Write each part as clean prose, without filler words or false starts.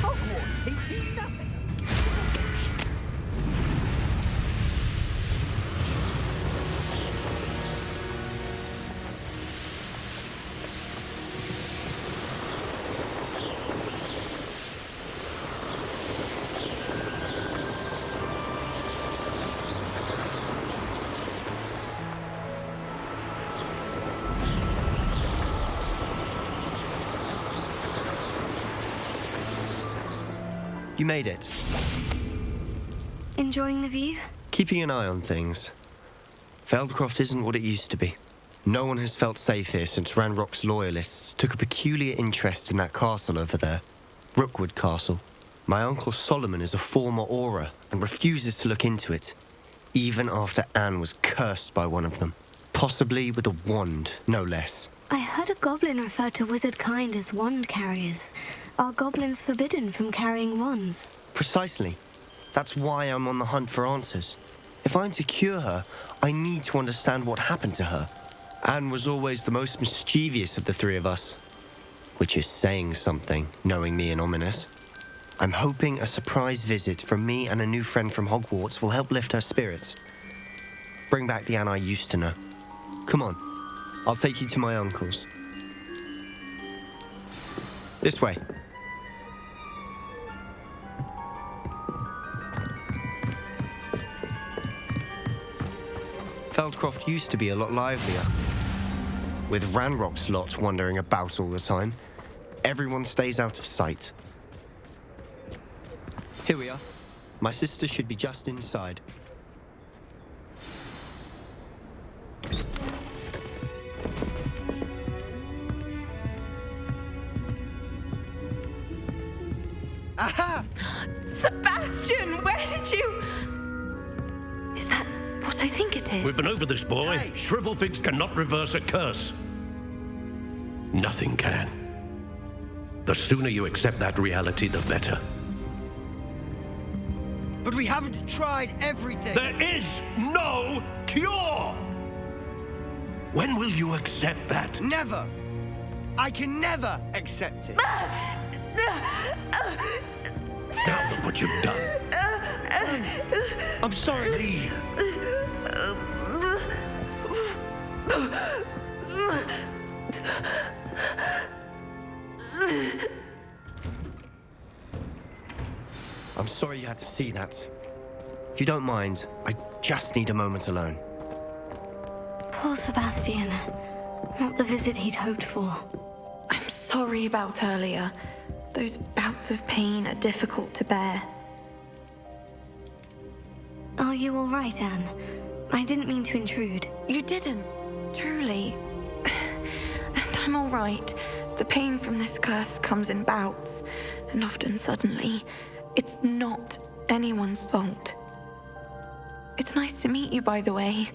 Hogwarts thinks he's nothing. You made it. Enjoying the view? Keeping an eye on things. Feldcroft isn't what it used to be. No one has felt safe here since Ranrock's loyalists took a peculiar interest in that castle over there. Rookwood Castle. My uncle Solomon is a former Auror and refuses to look into it, even after Anne was cursed by one of them. Possibly with a wand, no less. I heard a goblin refer to wizard kind as wand carriers. Are goblins forbidden from carrying wands? Precisely. That's why I'm on the hunt for answers. If I'm to cure her, I need to understand what happened to her. Anne was always the most mischievous of the three of us. Which is saying something, knowing me and Ominous. I'm hoping a surprise visit from me and a new friend from Hogwarts will help lift her spirits. Bring back the Anne I used to know. Come on, I'll take you to my uncle's. This way. Feldcroft used to be a lot livelier. With Ranrock's lot wandering about all the time, everyone stays out of sight. Here we are. My sister should be just inside. Aha! Sebastian, where did you... Is that what I think it is? We've been over this, boy. Hey. Shrivelfigs cannot reverse a curse. Nothing can. The sooner you accept that reality, the better. But we haven't tried everything. There is no cure! When will you accept that? Never. I can never accept it. Now look what you've done. I'm sorry. Leave. I'm sorry you had to see that. If you don't mind, I just need a moment alone. Poor Sebastian. Not the visit he'd hoped for. I'm sorry about earlier. Those bouts of pain are difficult to bear. Are you all right, Anne? I didn't mean to intrude. You didn't, truly. And I'm all right. The pain from this curse comes in bouts, and often suddenly. It's not anyone's fault. It's nice to meet you, by the way.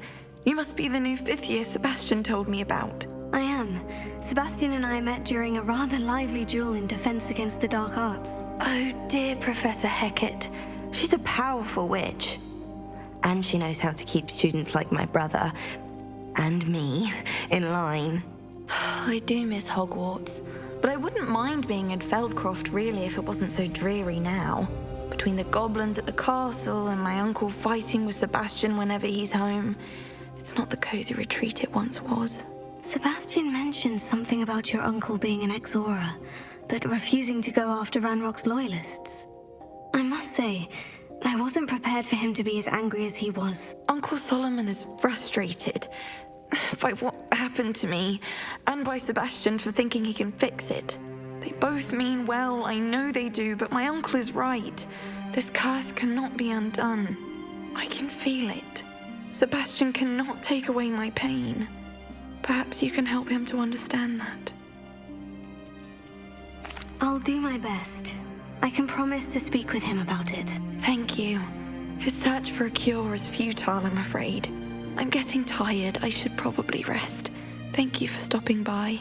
You must be the new 5th year Sebastian told me about. I am. Sebastian and I met during a rather lively duel in Defense Against the Dark Arts. Oh, dear Professor Hecat. She's a powerful witch. And she knows how to keep students like my brother, and me, in line. I do miss Hogwarts, but I wouldn't mind being in Feldcroft really if it wasn't so dreary now. Between the goblins at the castle and my uncle fighting with Sebastian whenever he's home, it's not the cozy retreat it once was. Sebastian mentioned something about your uncle being an ex-Auror, but refusing to go after Ranrock's loyalists. I must say, I wasn't prepared for him to be as angry as he was. Uncle Solomon is frustrated by what happened to me, and by Sebastian for thinking he can fix it. They both mean well, I know they do, but my uncle is right. This curse cannot be undone. I can feel it. Sebastian cannot take away my pain. Perhaps you can help him to understand that. I'll do my best. I can promise to speak with him about it. Thank you. His search for a cure is futile, I'm afraid. I'm getting tired. I should probably rest. Thank you for stopping by.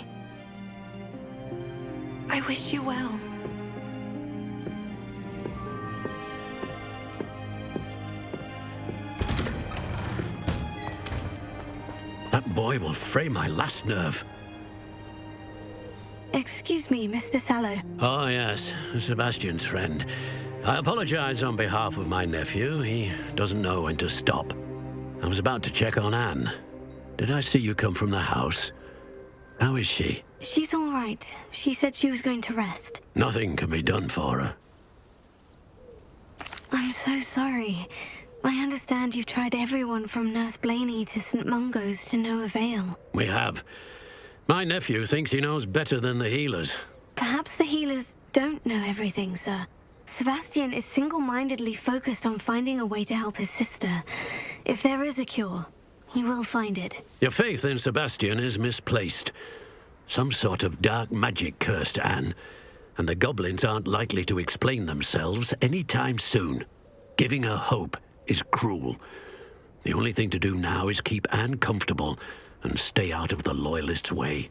I wish you well. That boy will fray my last nerve. Excuse me, Mr. Sallow. Oh, yes, Sebastian's friend. I apologize on behalf of my nephew. He doesn't know when to stop. I was about to check on Anne. Did I see you come from the house? How is she? She's all right. She said she was going to rest. Nothing can be done for her. I'm so sorry. I understand you've tried everyone from Nurse Blaney to St. Mungo's to no avail. We have. My nephew thinks he knows better than the healers. Perhaps the healers don't know everything, sir. Sebastian is single-mindedly focused on finding a way to help his sister. If there is a cure, he will find it. Your faith in Sebastian is misplaced. Some sort of dark magic cursed Anne, and the goblins aren't likely to explain themselves anytime soon. Giving her hope is cruel. The only thing to do now is keep Anne comfortable and stay out of the Loyalists' way.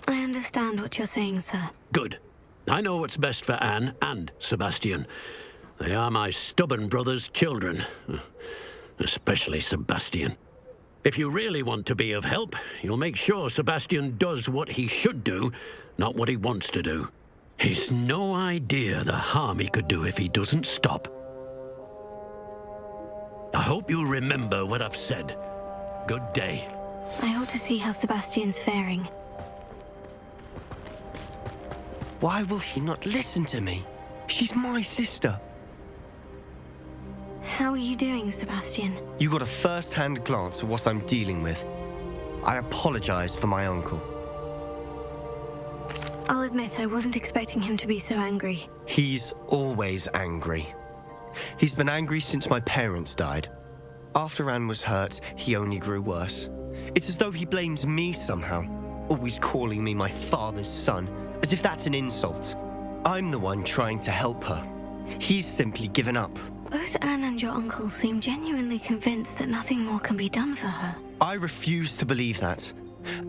I understand what you're saying, sir. Good. I know what's best for Anne and Sebastian. They are my stubborn brother's children. Especially Sebastian. If you really want to be of help, you'll make sure Sebastian does what he should do, not what he wants to do. He's no idea the harm he could do if he doesn't stop. I hope you remember what I've said. Good day. I ought to see how Sebastian's faring. Why will he not listen to me? She's my sister. How are you doing, Sebastian? You got a first-hand glance at what I'm dealing with. I apologize for my uncle. I'll admit I wasn't expecting him to be so angry. He's always angry. He's been angry since my parents died. After Anne was hurt, he only grew worse. It's as though he blames me somehow, always calling me my father's son, as if that's an insult. I'm the one trying to help her. He's simply given up. Both Anne and your uncle seem genuinely convinced that nothing more can be done for her. I refuse to believe that.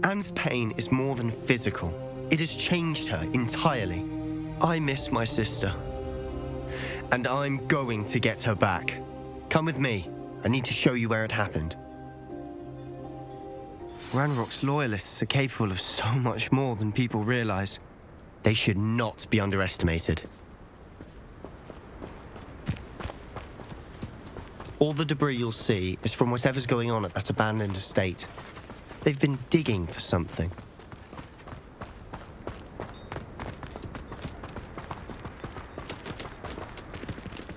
Anne's pain is more than physical. It has changed her entirely. I miss my sister. And I'm going to get her back. Come with me. I need to show you where it happened. Ranrock's Loyalists are capable of so much more than people realize. They should not be underestimated. All the debris you'll see is from whatever's going on at that abandoned estate. They've been digging for something.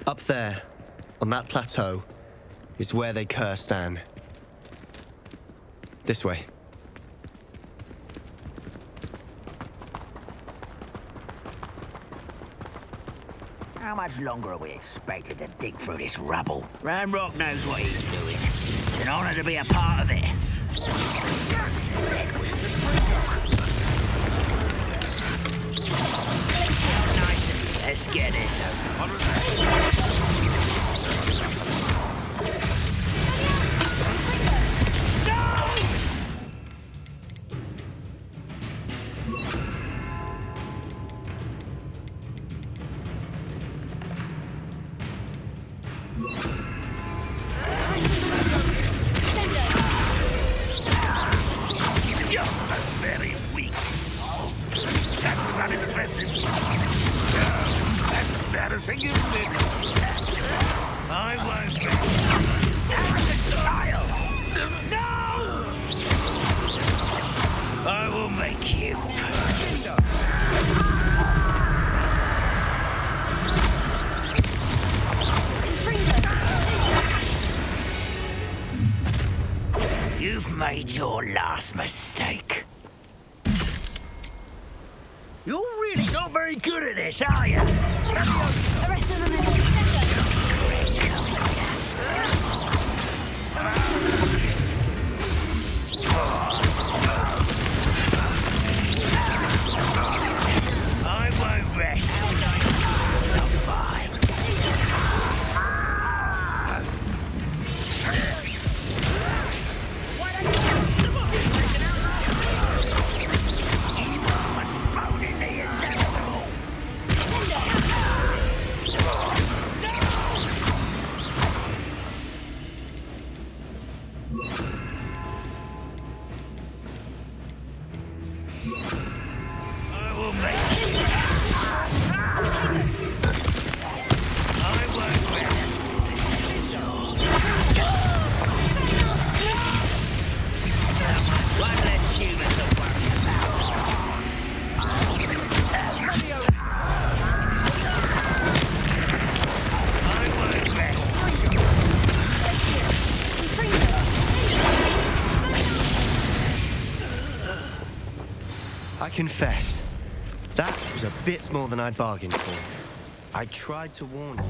Up there, on that plateau, is where they cursed Anne. This way. How much longer are we expected to dig through this rubble? Ranrock knows what he's doing. It's an honor to be a part of it. Nice. Let's get this over. You've made your last mistake. You're really not very good at this, are you? The rest of them is... I won't rest. Stop by. I confess, that was a bit more than I'd bargained for. I tried to warn you.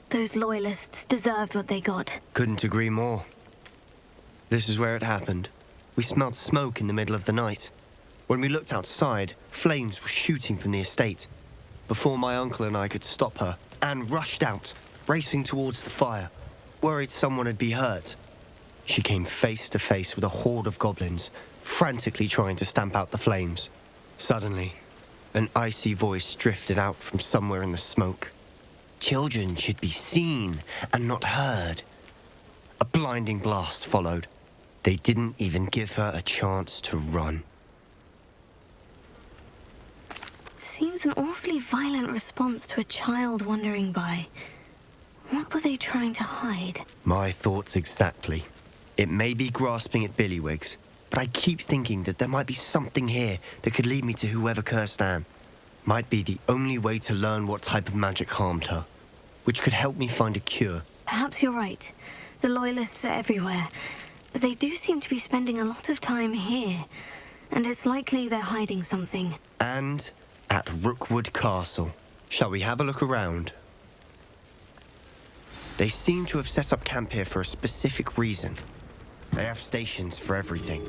Those loyalists deserved what they got. Couldn't agree more. This is where it happened. We smelled smoke in the middle of the night. When we looked outside, flames were shooting from the estate. Before my uncle and I could stop her, Anne rushed out, racing towards the fire, worried someone had been hurt. She came face to face with a horde of goblins, frantically trying to stamp out the flames. Suddenly, an icy voice drifted out from somewhere in the smoke. Children should be seen and not heard. A blinding blast followed. They didn't even give her a chance to run. Seems an awfully violent response to a child wandering by. What were they trying to hide? My thoughts exactly. It may be grasping at Billywigs, but I keep thinking that there might be something here that could lead me to whoever cursed Anne. Might be the only way to learn what type of magic harmed her, which could help me find a cure. Perhaps you're right. The Loyalists are everywhere, but they do seem to be spending a lot of time here, and it's likely they're hiding something. And at Rookwood Castle. Shall we have a look around? They seem to have set up camp here for a specific reason. They have stations for everything.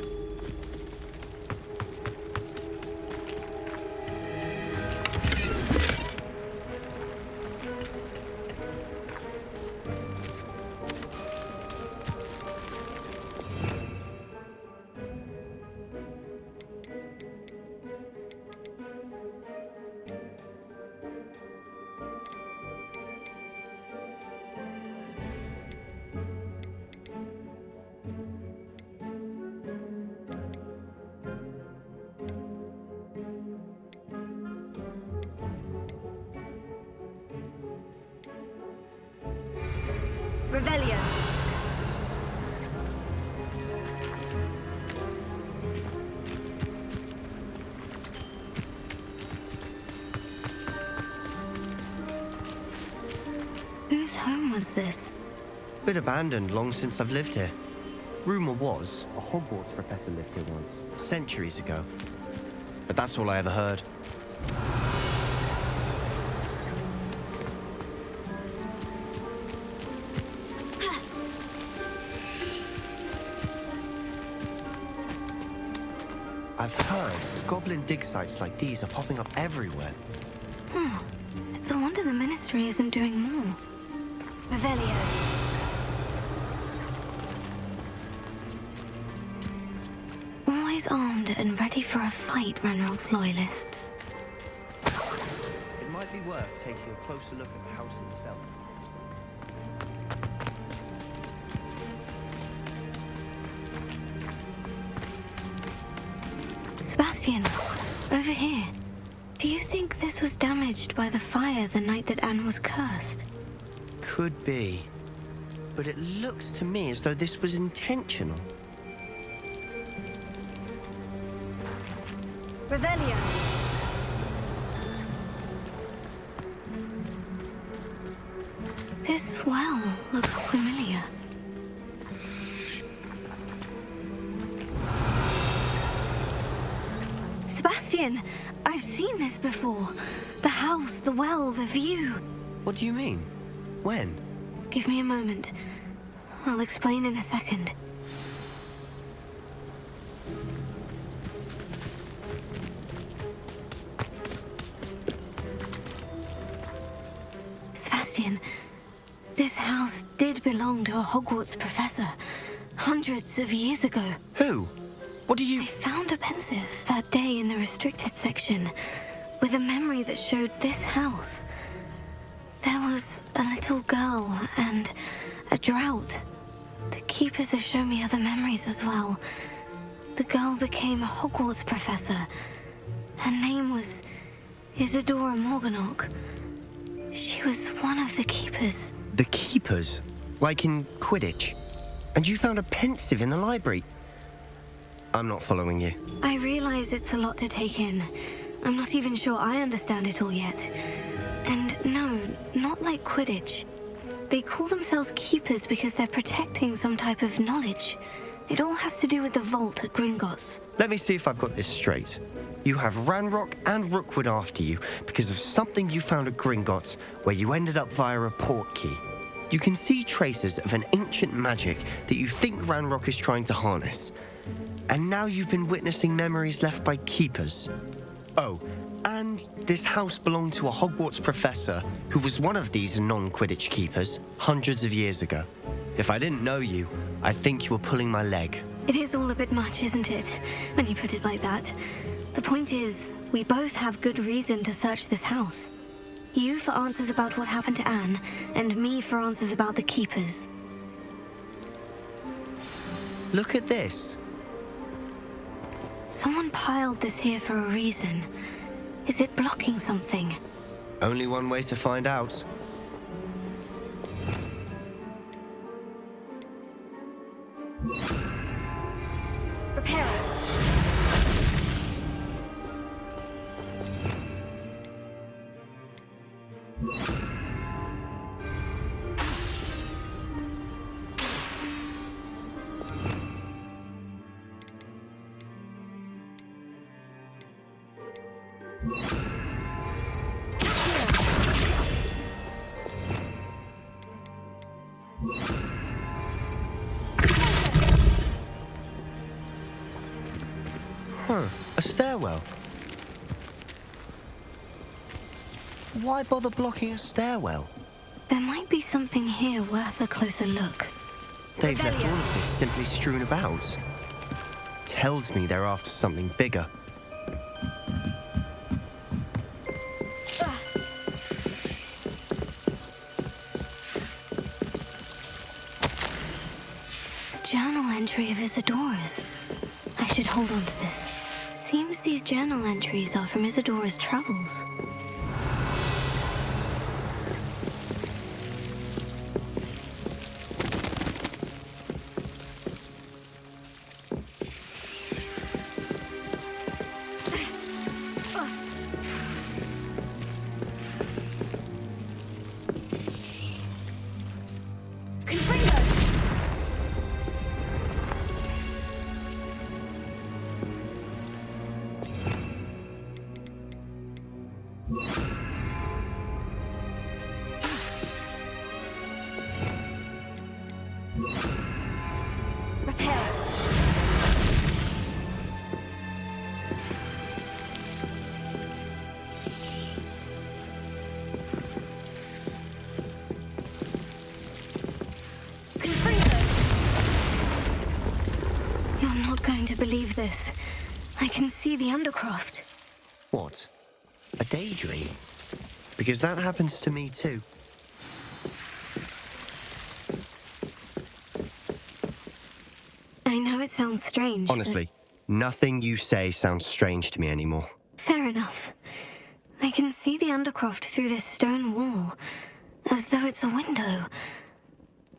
Revelio. Whose home was this? Been abandoned long since I've lived here. Rumor was a Hogwarts professor lived here once, centuries ago. But that's all I ever heard. I've heard goblin dig sites like these are popping up everywhere. It's a wonder the Ministry isn't doing more. Revelio. Always armed and ready for a fight, Ranrock's Loyalists. It might be worth taking a closer look at the house itself. Sebastian, over here. Do you think this was damaged by the fire the night that Anne was cursed? Could be. But it looks to me as though this was intentional. Revelio. This well looks familiar. Sebastian, I've seen this before. The house, the well, the view. What do you mean? When? Give me a moment. I'll explain in a second. Sebastian, this house did belong to a Hogwarts professor hundreds of years ago. Who? What do you... I found a pensive that day in the restricted section with a memory that showed this house. There was a little girl and a drought. The keepers have shown me other memories as well. The girl became a Hogwarts professor. Her name was Isadora Morganach. She was one of the keepers. The keepers? Like in Quidditch? And you found a pensive in the library? I'm not following you. I realize it's a lot to take in. I'm not even sure I understand it all yet. And no, not like Quidditch. They call themselves keepers because they're protecting some type of knowledge. It all has to do with the vault at Gringotts. Let me see if I've got this straight. You have Ranrock and Rookwood after you because of something you found at Gringotts where you ended up via a port key. You can see traces of an ancient magic that you think Ranrock is trying to harness. And now you've been witnessing memories left by keepers. Oh, and this house belonged to a Hogwarts professor who was one of these non-Quidditch keepers hundreds of years ago. If I didn't know you, I'd think you were pulling my leg. It is all a bit much, isn't it, when you put it like that? The point is, we both have good reason to search this house. You for answers about what happened to Anne, and me for answers about the keepers. Look at this. Someone piled this here for a reason. Is it blocking something? Only one way to find out. Repair. A stairwell. Why bother blocking a stairwell? There might be something here worth a closer look. They've left all of this simply strewn about. Tells me they're after something bigger. Journal entry of Isadora's. I should hold on to this. Seems these journal entries are from Isadora's travels. Believe this. I can see the Undercroft. What? A daydream? Because that happens to me too. I know it sounds strange. Honestly, nothing you say sounds strange to me anymore. Fair enough. I can see the Undercroft through this stone wall, as though it's a window.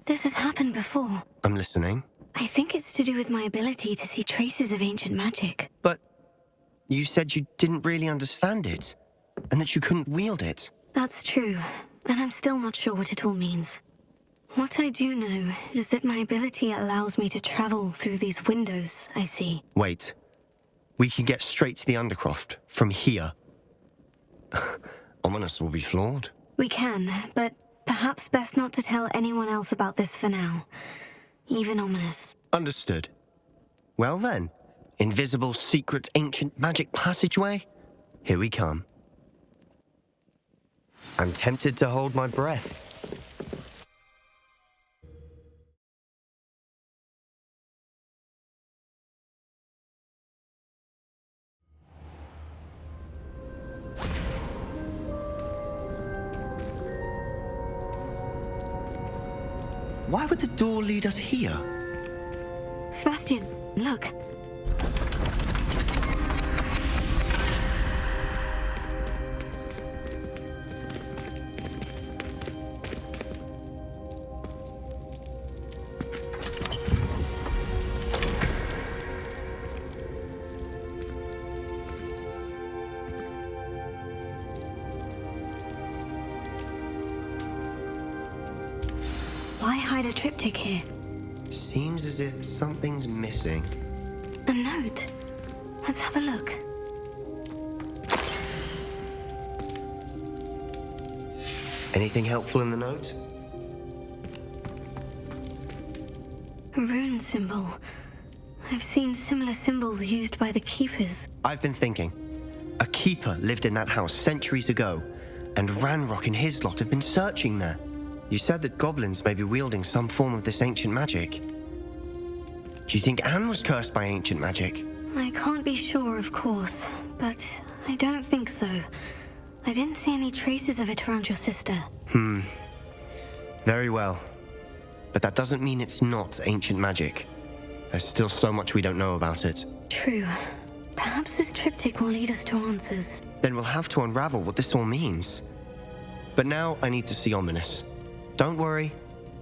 This has happened before. I'm listening. I think it's to do with my ability to see traces of ancient magic. But you said you didn't really understand it, and that you couldn't wield it. That's true, and I'm still not sure what it all means. What I do know is that my ability allows me to travel through these windows I see. Wait. We can get straight to the Undercroft from here. Ominous will be flawed. We can, but perhaps best not to tell anyone else about this for now. Even Ominous. Understood. Well then, invisible, secret, ancient magic passageway? Here we come. I'm tempted to hold my breath. Why would the door lead us here? Sebastian, look. hide a triptych here. Seems as if something's missing. A note. Let's have a look. Anything helpful in the note? A rune symbol. I've seen similar symbols used by the keepers. I've been thinking. A keeper lived in that house centuries ago, and Ranrock and his lot have been searching there. You said that goblins may be wielding some form of this ancient magic. Do you think Anne was cursed by ancient magic? I can't be sure, of course, but I don't think so. I didn't see any traces of it around your sister. Very well. But that doesn't mean it's not ancient magic. There's still so much we don't know about it. True. Perhaps this triptych will lead us to answers. Then we'll have to unravel what this all means. But now I need to see Ominous. Don't worry,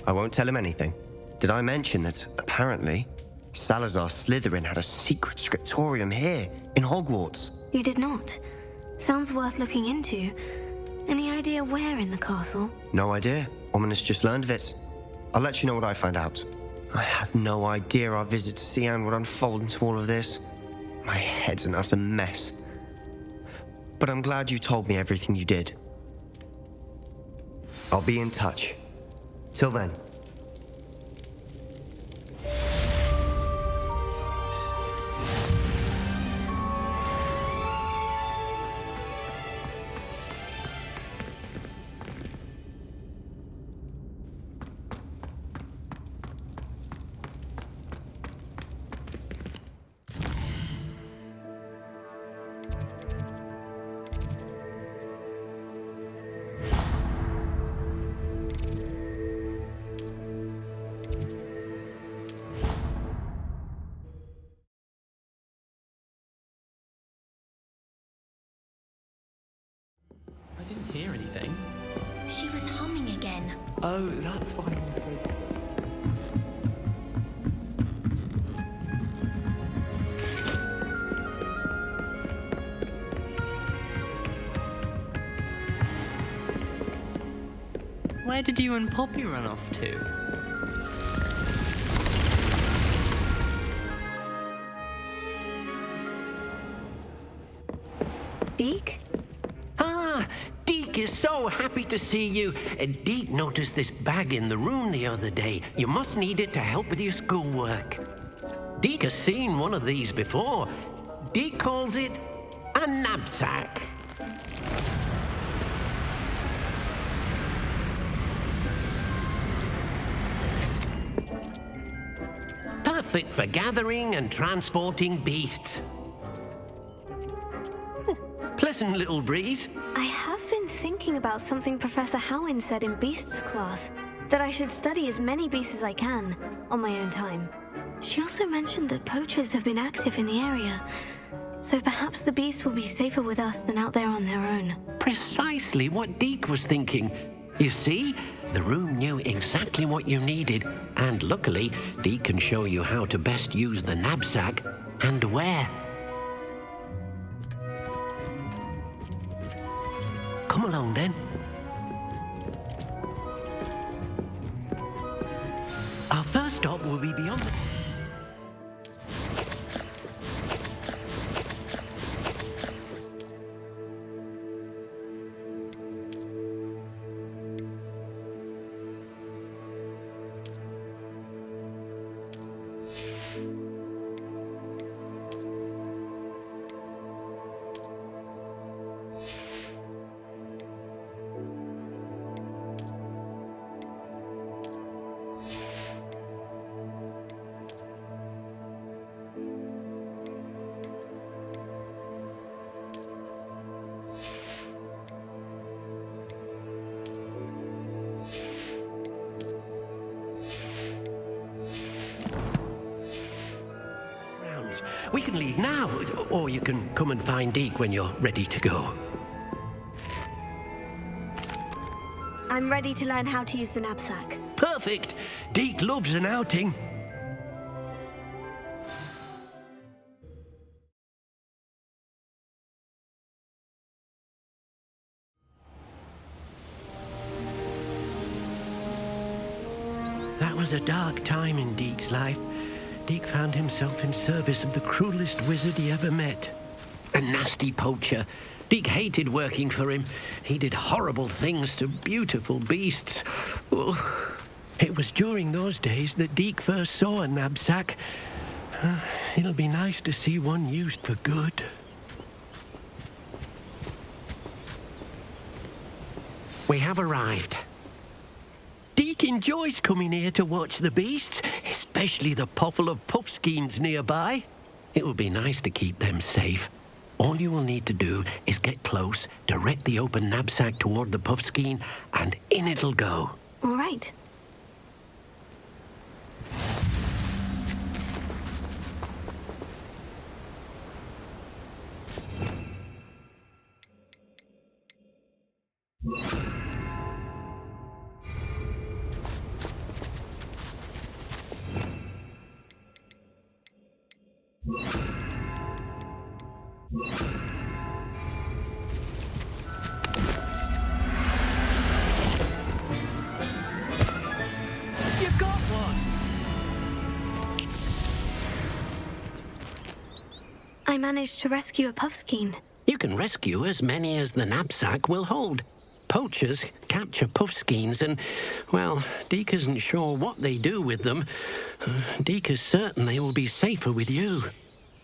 I won't tell him anything. Did I mention that, apparently, Salazar Slytherin had a secret scriptorium here, in Hogwarts? You did not. Sounds worth looking into. Any idea where in the castle? No idea. Ominous just learned of it. I'll let you know what I find out. I had no idea our visit to see Anne would unfold into all of this. My head's an utter mess. But I'm glad you told me everything you did. I'll be in touch. Till then. I didn't hear anything. She was humming again. Oh, that's why I'm afraid. Where did you and Poppy run off to? Deke? Ah, Deke is so happy to see you. Deke noticed this bag in the room the other day. You must need it to help with your schoolwork. Deke has seen one of these before. Deke calls it a knapsack. Perfect for gathering and transporting beasts. Pleasant little breeze. I have been thinking about something Professor Howin said in Beasts class, that I should study as many beasts as I can, on my own time. She also mentioned that poachers have been active in the area, so perhaps the beasts will be safer with us than out there on their own. Precisely what Deke was thinking. You see, the room knew exactly what you needed, and luckily, Deke can show you how to best use the knapsack and where. Come along then. Our first stop will be beyond the... We can leave now, or you can come and find Deke when you're ready to go. I'm ready to learn how to use the knapsack. Perfect! Deke loves an outing. That a dark time in Deke's life. Deke found himself in service of the cruelest wizard he ever met. A nasty poacher. Deke hated working for him. He did horrible things to beautiful beasts. Oh. It was during those days that Deke first saw a knapsack. It'll be nice to see one used for good. We have arrived. Deke enjoys coming here to watch the beasts, especially the poffle of puffskeins nearby. It will be nice to keep them safe. All you will need to do is get close, direct the open knapsack toward the puffskein, and in it'll go. All right. You got one! I managed to rescue a puffskein. You can rescue as many as the knapsack will hold. Poachers capture puffskeins and, well, Deke isn't sure what they do with them. Deke is certain they will be safer with you.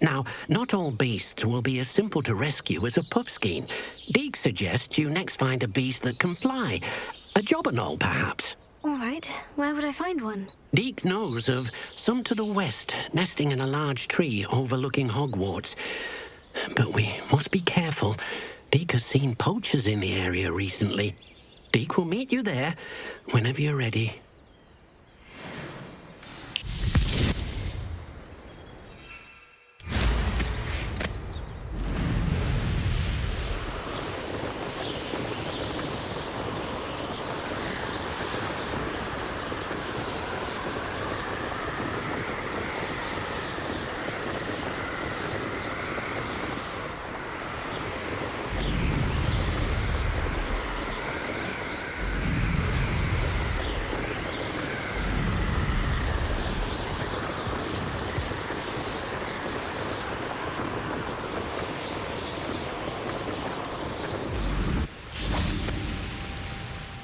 Now, not all beasts will be as simple to rescue as a puffskein. Deke suggests you next find a beast that can fly. A jobberknoll, perhaps. All right. Where would I find one? Deke knows of some to the west, nesting in a large tree overlooking Hogwarts. But we must be careful. Deke has seen poachers in the area recently. Deke will meet you there whenever you're ready.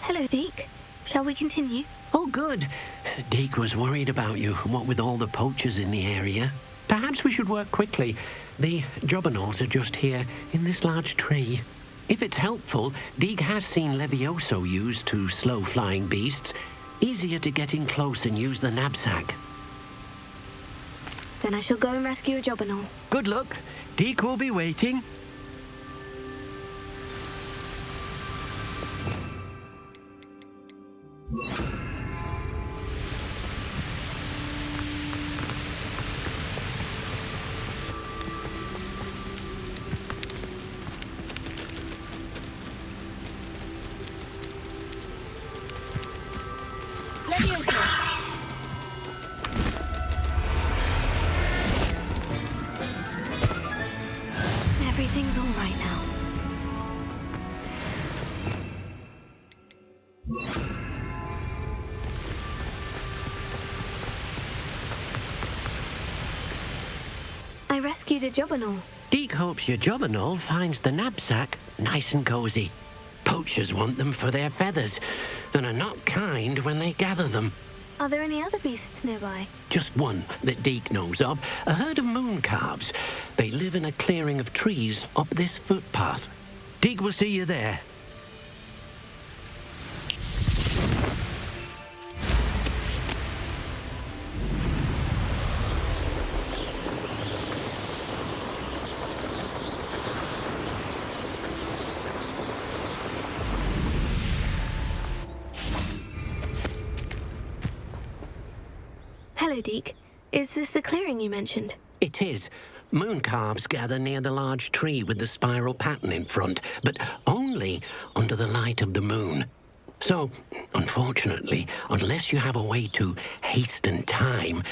Hello, Deke. Shall we continue? Oh, good. Deke was worried about you, what with all the poachers in the area. Perhaps we should work quickly. The jobberknolls are just here, in this large tree. If it's helpful, Deke has seen Levioso used to slow flying beasts. Easier to get in close and use the knapsack. Then I shall go and rescue a jobberknoll. Good luck. Deke will be waiting. Everything's all right now. I rescued a jobberknoll. Deke hopes your jobberknoll finds the knapsack nice and cozy. Poachers want them for their feathers and are not kind when they gather them. Are there any other beasts nearby? Just one that Deke knows of, a herd of moon calves. They live in a clearing of trees up this footpath. Deke will see you there. Hello, Deke. Is this the clearing you mentioned? It is. Moon calves gather near the large tree with the spiral pattern in front, but only under the light of the moon. So, unfortunately, unless you have a way to hasten time,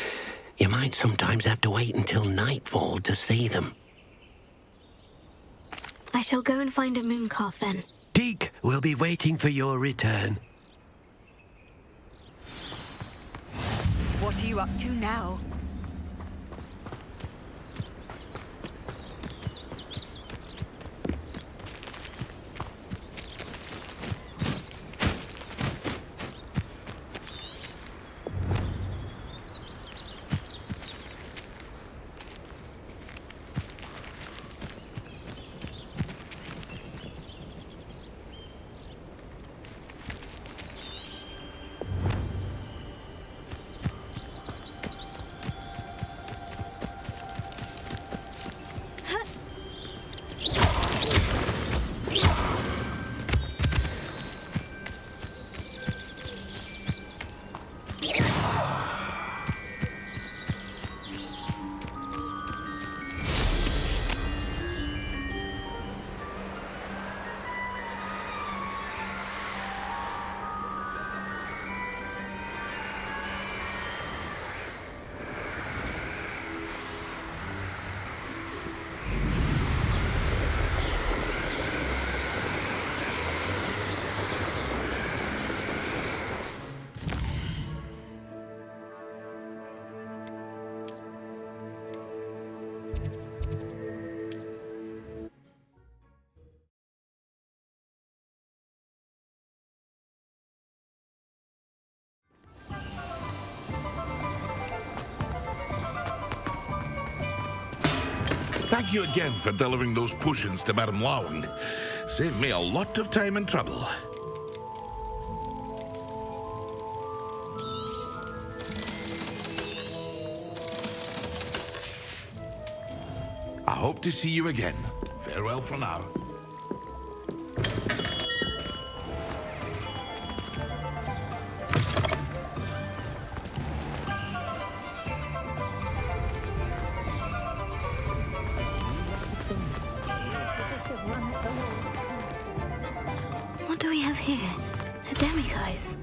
you might sometimes have to wait until nightfall to see them. I shall go and find a moon calf then. Deke will be waiting for your return. are you up to now? Thank you again for delivering those potions to Madame Lawing. Saved me a lot of time and trouble. I hope to see you again. Farewell for now. What do we have here? A demiguise.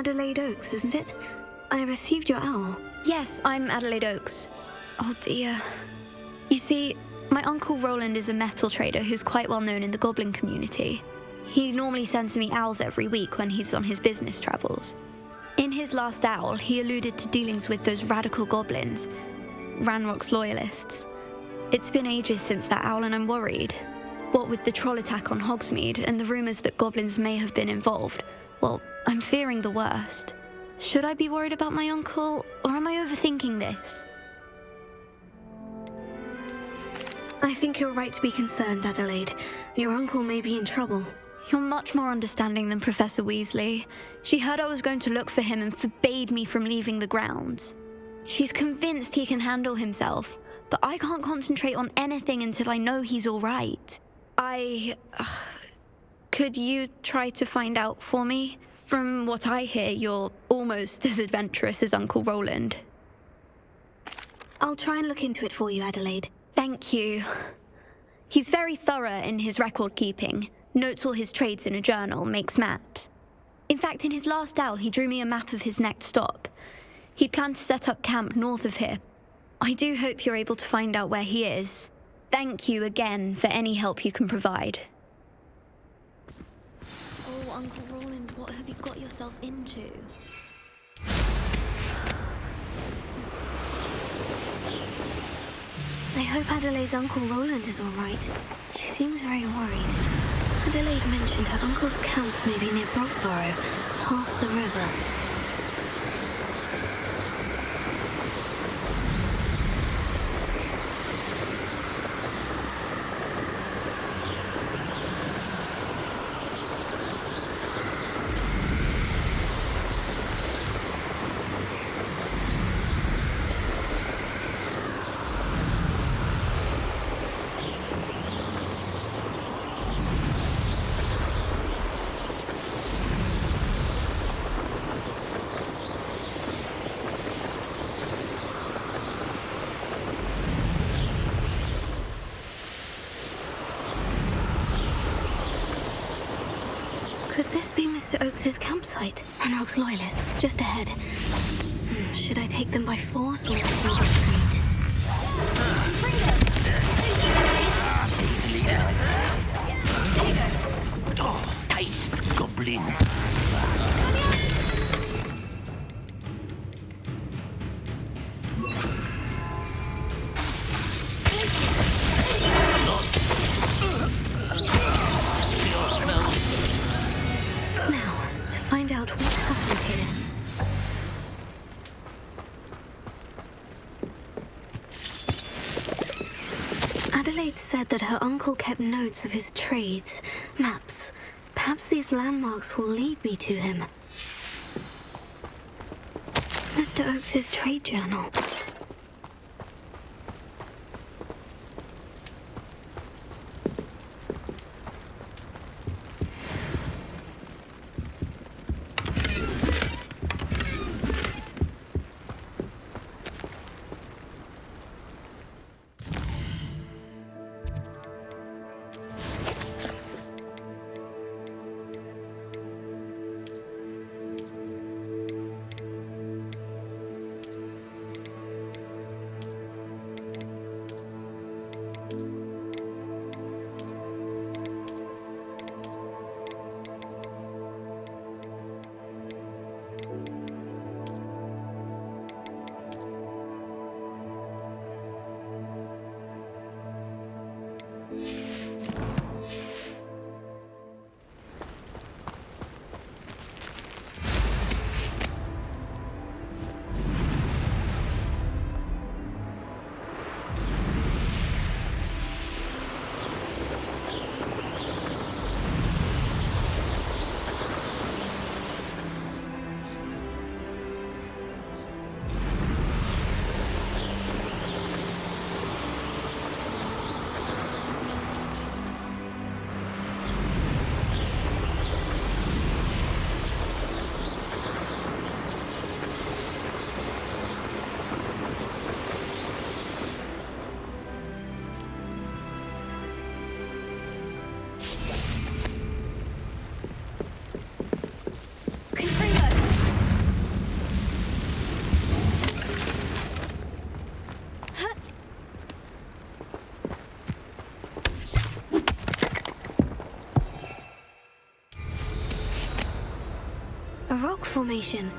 Adelaide Oaks, isn't it? I received your owl. Yes, I'm Adelaide Oaks. Oh dear. You see, my Uncle Roland is a metal trader who's quite well known in the goblin community. He normally sends me owls every week when he's on his business travels. In his last owl, he alluded to dealings with those radical goblins, Ranrock's loyalists. It's been ages since that owl and I'm worried. What with the troll attack on Hogsmeade and the rumours that goblins may have been involved, well, I'm fearing the worst. Should I be worried about my uncle, or am I overthinking this? I think you're right to be concerned, Adelaide. Your uncle may be in trouble. You're much more understanding than Professor Weasley. She heard I was going to look for him and forbade me from leaving the grounds. She's convinced he can handle himself, but I can't concentrate on anything until I know he's all right. Could you try to find out for me? From what I hear, you're almost as adventurous as Uncle Roland. I'll try and look into it for you, Adelaide. Thank you. He's very thorough in his record keeping, notes all his trades in a journal, makes maps. In fact, in his last owl, he drew me a map of his next stop. He planned to set up camp north of here. I do hope you're able to find out where he is. Thank you again for any help you can provide. Oh, Uncle Roland, what have you got yourself into? I hope Adelaide's Uncle Roland is all right. She seems very worried. Adelaide mentioned her uncle's camp may be near Brockborough, past the river. Could this be Mr. Oakes's campsite? Ranrock's loyalists, just ahead. Should I take them by force or through the street? Oh, taste goblins. Find out what happened here. Adelaide said that her uncle kept notes of his trades, maps. Perhaps these landmarks will lead me to him. Mr. Oakes's trade journal. A rock formation.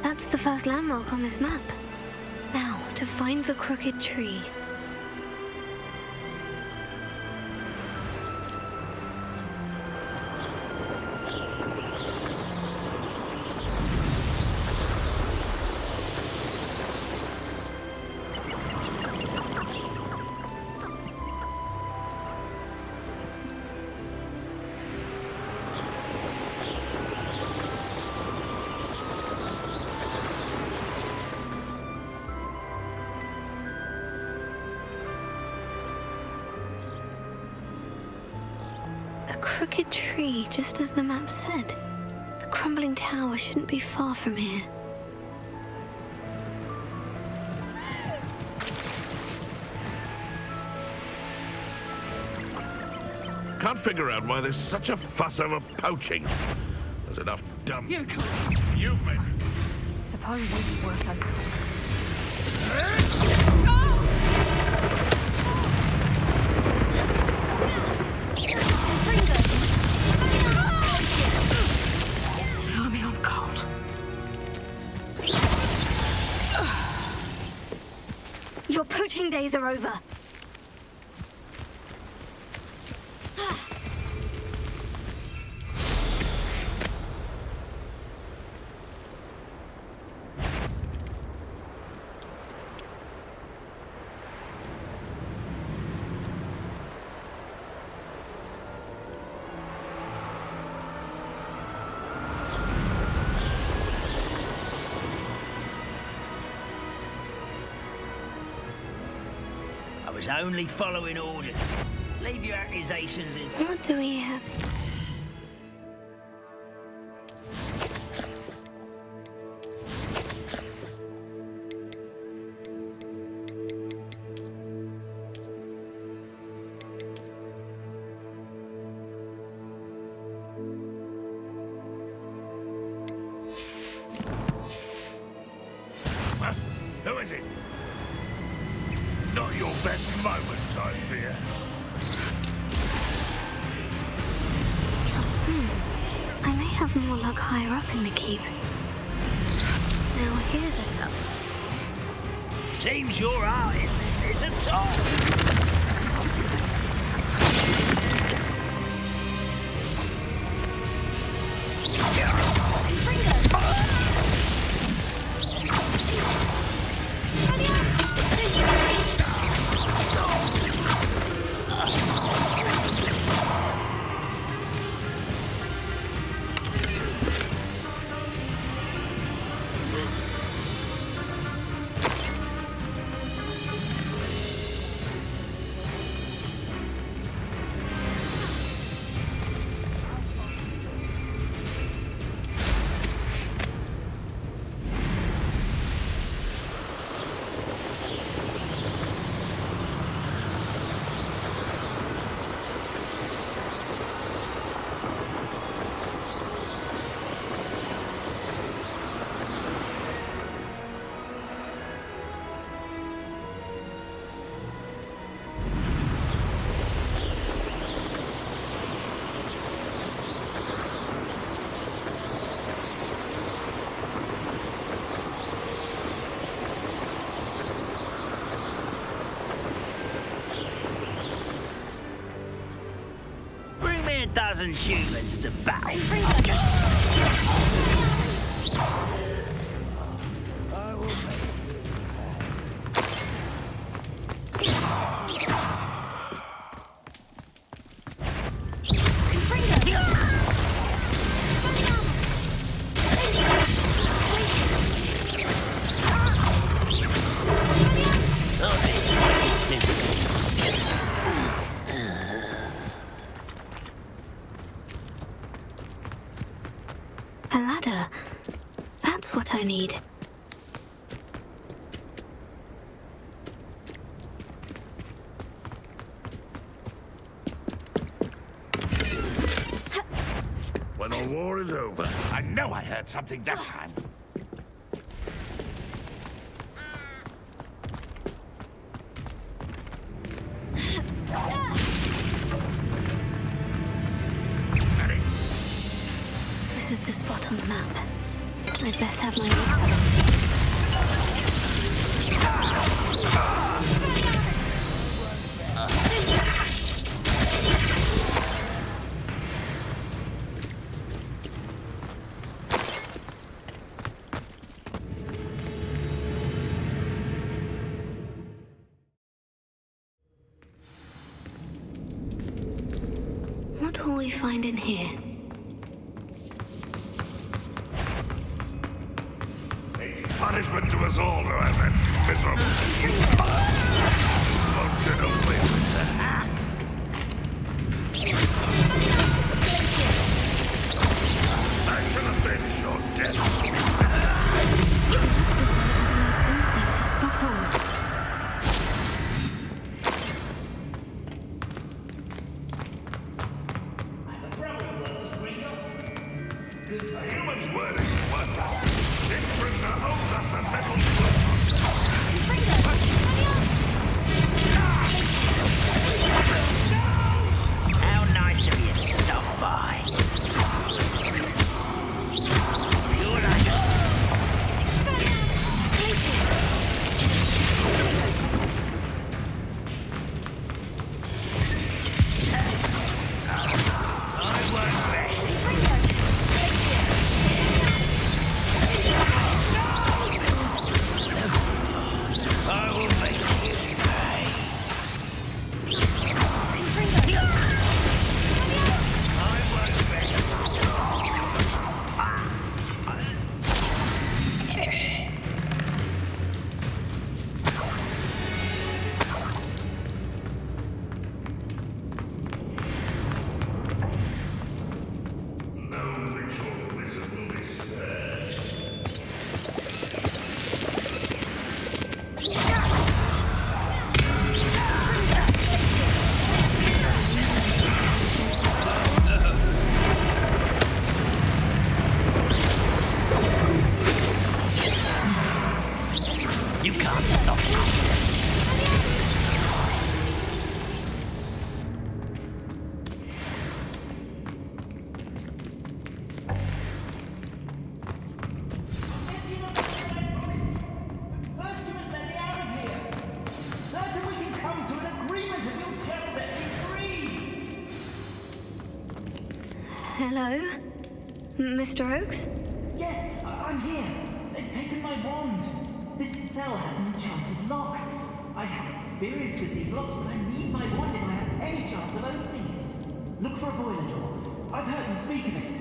That's the first landmark on this map. Now, to find the crooked tree. A crooked tree, just as the map said. The crumbling tower shouldn't be far from here. Can't figure out why there's such a fuss over poaching. There's enough dumb... You men! Suppose it's worth it. Blimey, I'm cold. Your poaching days are over. I was only following orders. Leave your accusations in... What do we have? Huh? Who is it? Not your best moment, I fear. I may have more luck higher up in the keep. Now here's a sub. Seems your art is a top. Bring me a dozen humans to battle. I will make A ladder. That's what I need. When the war is over. I know I heard something that time. This is the spot on the map. I'd best have my wits about What will we find in here? It's punishment to us all to have that miserable... Won't get away with that. I shall avenge your death. Looks as though Adelaide's instincts were spot on. A human's word is worthless. This prisoner owes us the metal How nice of you to stop by. You're like... You can't stop me. Hello? Mr. Oakes? Yes, I'm here. They've taken my wand. This cell has an enchanted lock. I have experience with these locks, but I need my wand if I have any chance of opening it. Look for a boiler door. I've heard them speak of it.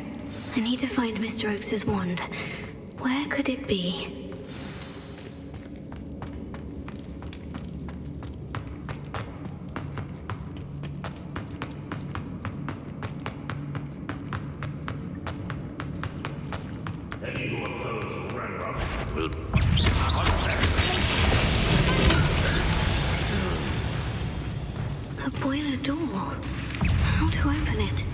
I need to find Mr. Oakes' wand. Where could it be? Any who oppose Ranrock will... A boiler door. How to open it?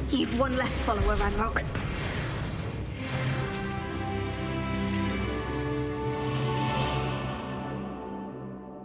You've one less follower, Ranrock.